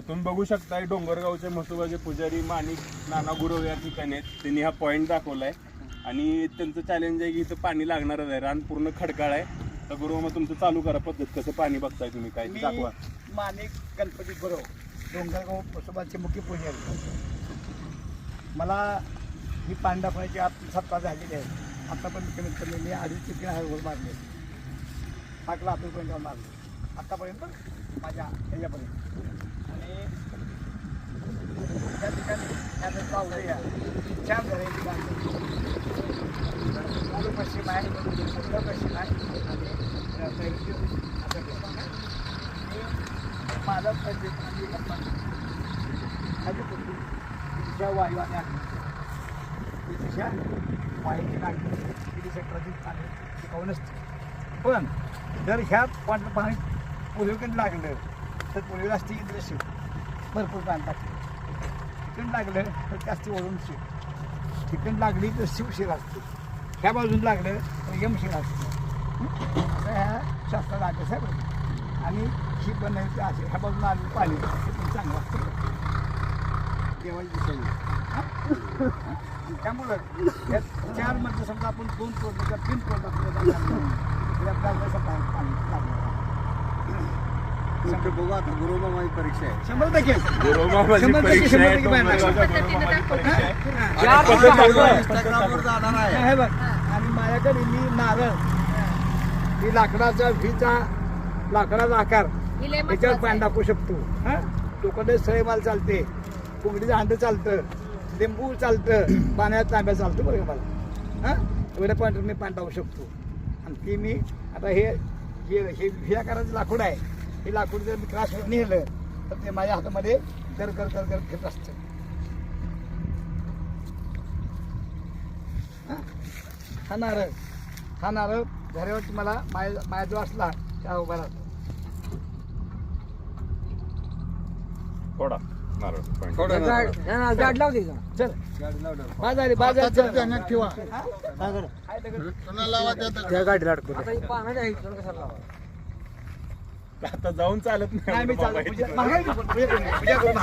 तुम्ही बघू शकता डोंगरगावचे म्हसोबाचे पुजारी माणिक नाना गुरव या ठिकाणी आहेत. त्यांनी हा पॉईंट दाखवलाय आणि त्यांचं चॅलेंज आहे की इथं पाणी लागणारच आहे. रान पूर्ण खडकाळ आहे. तर गुरु मग तुमचं चालू करा पद्धत, कसं पाणी बघताय तुम्ही, काय ते दाखवा. माणिक गणपती गुरव डोंगरगाव म्हसोबाचे मुख्य पुजारी. मला ही पाणी दाखवण्याची सत्ता झालेली आहे. आतापर्यंत कमीत कमी मी 2.5-3 हजार मारले, 8 लाख रुपये मारले आतापर्यंत माझ्या ह्याच्यापर्यंत. आणि त्या ठिकाणी त्याचं पावलं या 4 घरांची बांधली. पूर्व पश्चिम आहे, उत्तर पश्चिम आहे आणि माझा तिच्या वायुवाने तिच्या वायूची लागली किती सेक्टराची पाणी टिकावं नसते. पण जर ह्या पाणी पूर्वेकडे लागलं तर पूर्वेला असते इंद्रशील भरपूर पाणी टाकलं. तिकडे लागलं तर जास्ती वळून शिव. तिकडे लागली तर शिवशिर असते. ह्या बाजून लागलं तर यमशिर असते. असं ह्या शास्त्राला आदेश आहे. आणि ही बनायची असे ह्या बाजून आलेलं पाणी हे पण चांगलं असतं देवाची दिशेने. त्यामुळं या 4 मध्ये समजा आपण 2 तोडलं किंवा 3 तोडलं पाणी लागणार. बघू आता गुरुमामाची परीक्षा आहे. 100% गुरुमामाची परीक्षा आहे, डोंगरगावच्या गुरुमामाची परीक्षा आहे. इंस्टाग्रामवर जाणार आहे. हे बघ, आणि माझ्याकडे मी नारळ ही लाकडाचा लाकडाचा आकार त्याच्यावर पाणी टाकू शकतो. हा, लोकांना सळेमाल चालते, कोंबडीचं अंडं चालतं, लिंबू चालतं, पाण्यात तांब्या चालतं. बरं का मला, हां एवढ्या पॉईंटवर मी पाणी टाकू शकतो. आणि ती मी आता हे आकाराचं लाकूड आहे. हे लाकूड जर मी क्रासवर नेलं तर ते माझ्या हातामध्ये कर कर कर कर घेत असतं. हा नारळ घरावरती मला माझ्या जो असला त्या उभा राहतो. थोडा नारळ point. गाड लावते का? चल बाजारी बाजार ठेवा. त्या गाडीला अडकू आता जाऊन चालत नाही मी नाही. चालू पूजा करून